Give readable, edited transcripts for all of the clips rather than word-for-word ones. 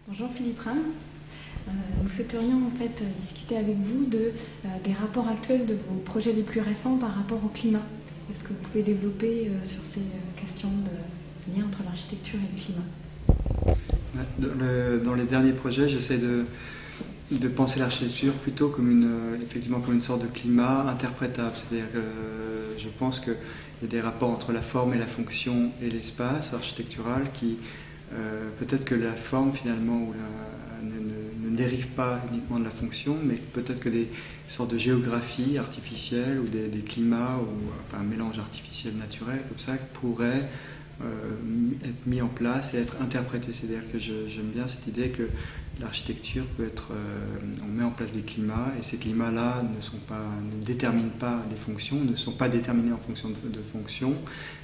Bonjour Philippe Ram. Nous souhaiterions en fait discuter avec vous des rapports actuels de vos projets les plus récents par rapport au climat. Est-ce que vous pouvez développer sur ces questions de lien entre l'architecture et le climat? Dans les derniers projets, j'essaie de penser l'architecture plutôt comme effectivement comme une sorte de climat interprétable. C'est-à-dire que je pense qu'il y a des rapports entre la forme et la fonction et l'espace architectural qui, peut-être que la forme finalement ne dérive pas uniquement de la fonction, mais peut-être que des sortes de géographie artificielle ou des climats, ou enfin, un mélange artificiel-naturel comme ça pourrait être mis en place et être interprété. C'est-à-dire que j'aime bien cette idée que l'architecture peut être... on met en place des climats et ces climats-là ne déterminent pas des fonctions, ne sont pas déterminés en fonction de fonctions,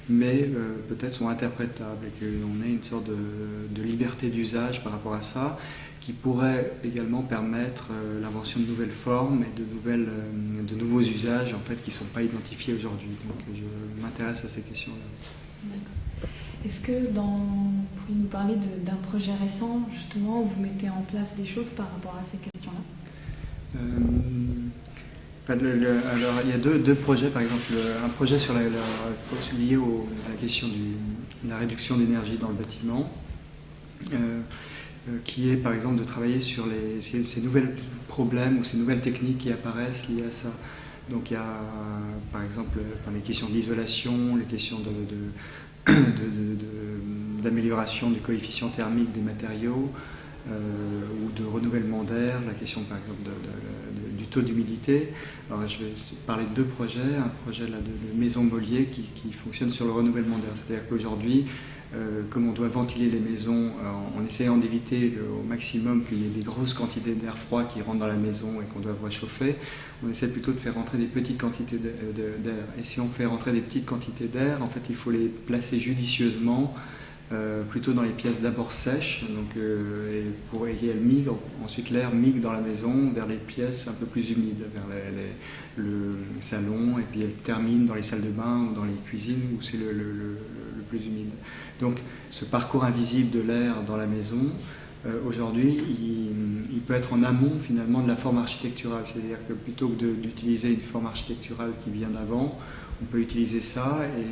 mais peut-être sont interprétables et qu'on ait une sorte de liberté d'usage par rapport à ça qui pourrait également permettre l'invention de nouvelles formes et de nouveaux usages en fait, qui ne sont pas identifiés aujourd'hui. Donc je m'intéresse à ces questions-là. D'accord. Est-ce que vous pouvez nous parler d'un projet récent justement où vous mettez en place des choses par rapport à ces questions-là? Alors il y a deux projets, par exemple un projet lié à la question de la réduction d'énergie dans le bâtiment, qui est par exemple de travailler sur ces nouveaux problèmes ou ces nouvelles techniques qui apparaissent liées à ça. Donc il y a par exemple les questions d'isolation, les questions d'amélioration du coefficient thermique des matériaux ou de renouvellement d'air, la question par exemple du taux d'humidité. Alors je vais parler de deux projets, un projet là, de maison Mollier qui fonctionne sur le renouvellement d'air. C'est-à-dire qu'aujourd'hui, comme on doit ventiler les maisons en essayant d'éviter au maximum qu'il y ait des grosses quantités d'air froid qui rentrent dans la maison et qu'on doit réchauffer, on essaie plutôt de faire rentrer des petites quantités d'air. Et si on fait rentrer des petites quantités d'air, en fait il faut les placer judicieusement, plutôt dans les pièces d'abord sèches, donc, et elles migrent, ensuite l'air migre dans la maison vers les pièces un peu plus humides, vers le salon, et puis elle termine dans les salles de bain ou dans les cuisines où c'est le plus humide. Donc ce parcours invisible de l'air dans la maison, aujourd'hui, il peut être en amont finalement de la forme architecturale, c'est-à-dire que plutôt que d'utiliser une forme architecturale qui vient d'avant, on peut utiliser ça et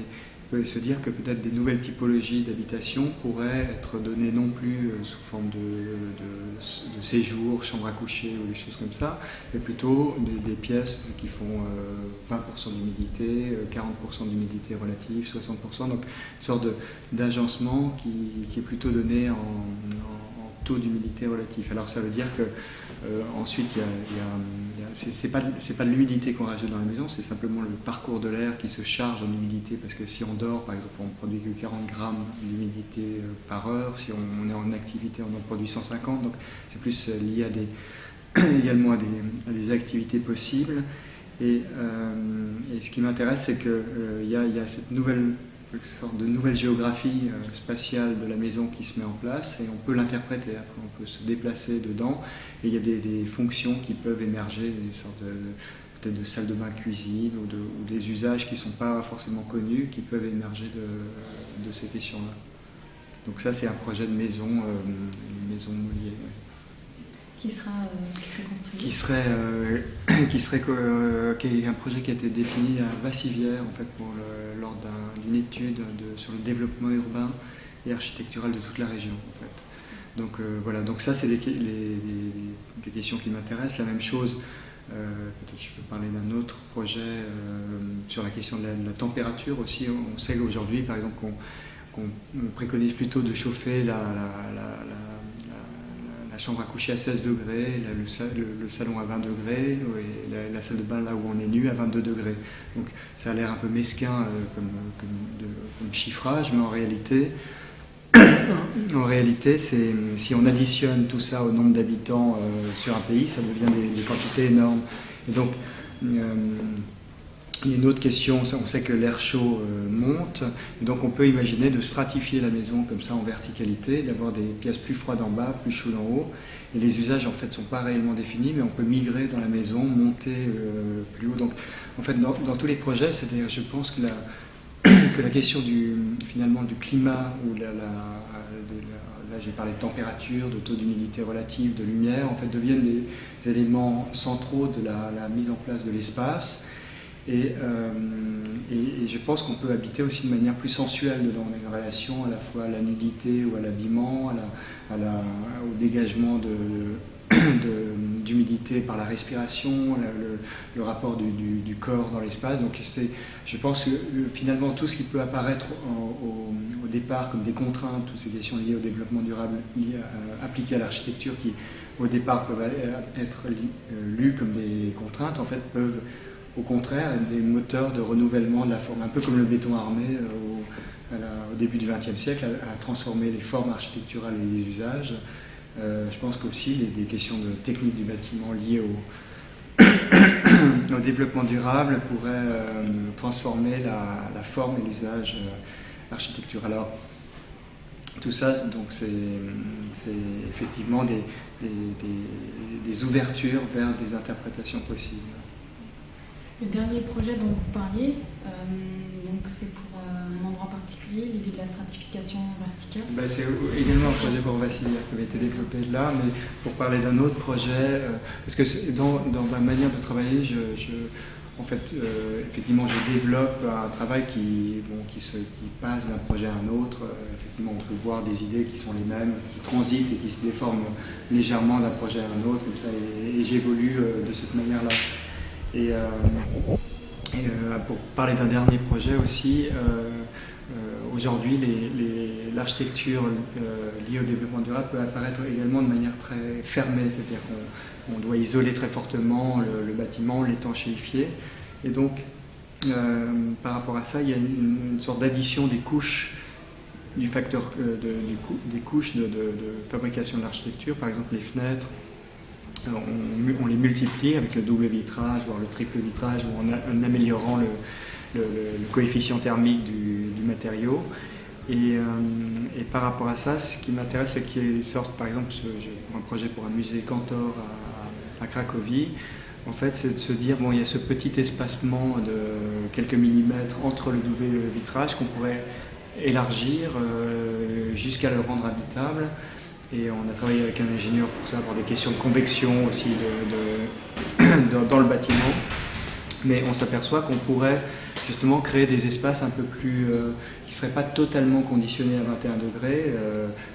peut se dire que peut-être des nouvelles typologies d'habitation pourraient être données non plus sous forme de séjour, chambre à coucher ou des choses comme ça, mais plutôt des pièces qui font 20% d'humidité, 40% d'humidité relative, 60%, donc une sorte d'agencement qui est plutôt donné en taux d'humidité relatif. Alors ça veut dire que ensuite c'est pas de l'humidité qu'on rajoute dans la maison, c'est simplement le parcours de l'air qui se charge en humidité, parce que si on dort par exemple on ne produit que 40 grammes d'humidité par heure, si on est en activité on en produit 150, donc c'est plus lié également à des activités possibles. Et ce qui m'intéresse, c'est qu'il y a cette sorte de nouvelle géographie spatiale de la maison qui se met en place et on peut l'interpréter, après on peut se déplacer dedans et il y a des fonctions qui peuvent émerger, des sortes peut-être de salles de bain cuisine ou des usages qui ne sont pas forcément connus qui peuvent émerger de ces questions-là. Donc ça c'est un projet de maison Mollier. Qui serait construit? Qui est un projet qui a été défini à Bassivière en fait, lors d'une étude sur le développement urbain et architectural de toute la région. En fait. Donc voilà, donc ça c'est les questions qui m'intéressent. La même chose, peut-être je peux parler d'un autre projet sur la question de la température aussi. On sait qu'aujourd'hui, par exemple, qu'on préconise plutôt de chauffer la chambre à coucher à 16 degrés, le salon à 20 degrés, et la salle de bain là où on est nu à 22 degrés. Donc ça a l'air un peu mesquin comme chiffrage, mais en réalité si on additionne tout ça au nombre d'habitants sur un pays, ça devient des quantités énormes. Et donc il y a une autre question, on sait que l'air chaud monte, et donc on peut imaginer de stratifier la maison comme ça en verticalité, d'avoir des pièces plus froides en bas, plus chaudes en haut, et les usages en fait ne sont pas réellement définis, mais on peut migrer dans la maison, monter plus haut. Donc en fait dans tous les projets, c'est-à-dire je pense que la question finalement du climat ou de là j'ai parlé de température, de taux d'humidité relative, de lumière, en fait deviennent des éléments centraux de la mise en place de l'espace. Et je pense qu'on peut habiter aussi de manière plus sensuelle dedans. On a une relation à la fois à la nudité ou à l'habillement, au dégagement d'humidité par la respiration, le rapport du corps dans l'espace. Donc je pense que finalement tout ce qui peut apparaître au départ comme des contraintes, toutes ces questions liées au développement durable appliquées à l'architecture qui au départ peuvent être lues comme des contraintes, en fait peuvent au contraire être des moteurs de renouvellement de la forme, un peu comme le béton armé au début du XXe siècle a transformé les formes architecturales et les usages. Je pense qu'aussi des questions de technique du bâtiment liées au développement durable pourraient transformer la forme et l'usage architectural. Alors, tout ça, donc, c'est effectivement des ouvertures vers des interprétations possibles. Le dernier projet dont vous parliez, c'est pour un endroit particulier, l'idée de la stratification verticale. C'est également un projet pour Vassilia qui avait été développé là, mais pour parler d'un autre projet, parce que dans ma manière de travailler, effectivement, je développe un travail qui passe d'un projet à un autre. Effectivement, on peut voir des idées qui sont les mêmes, qui transitent et qui se déforment légèrement d'un projet à un autre, comme ça, et j'évolue de cette manière-là. Et pour parler d'un dernier projet aussi, aujourd'hui l'architecture liée au développement durable peut apparaître également de manière très fermée, c'est-à-dire qu'on doit isoler très fortement le bâtiment, l'étanchéifier. Et donc par rapport à ça, il y a une sorte d'addition des couches du facteur des couches de fabrication de l'architecture, par exemple les fenêtres. On les multiplie avec le double vitrage, voire le triple vitrage, ou en améliorant le coefficient thermique du matériau. Et par rapport à ça, ce qui m'intéresse, c'est qu'il sorte, par exemple, un projet pour un musée Cantor à Cracovie. En fait, c'est de se dire, il y a ce petit espacement de quelques millimètres entre le double et le vitrage qu'on pourrait élargir jusqu'à le rendre habitable. Et on a travaillé avec un ingénieur pour ça, pour des questions de convection aussi dans le bâtiment. Mais on s'aperçoit qu'on pourrait justement créer des espaces un peu plus qui ne seraient pas totalement conditionnés à 21 degrés,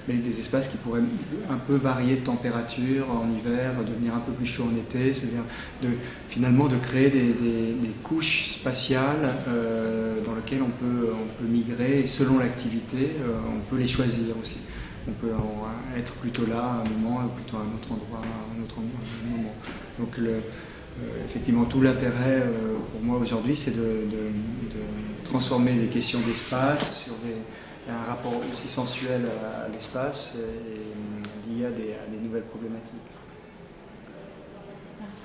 mais des espaces qui pourraient un peu varier de température en hiver, devenir un peu plus chaud en été, c'est-à-dire finalement de créer des couches spatiales dans lesquelles on peut migrer, et selon l'activité, on peut les choisir aussi. On peut être plutôt là à un moment, ou plutôt à un autre endroit à un autre moment. Donc effectivement, tout l'intérêt pour moi aujourd'hui, c'est de transformer les questions d'espace sur un rapport aussi sensuel à l'espace et lié à des nouvelles problématiques. Merci.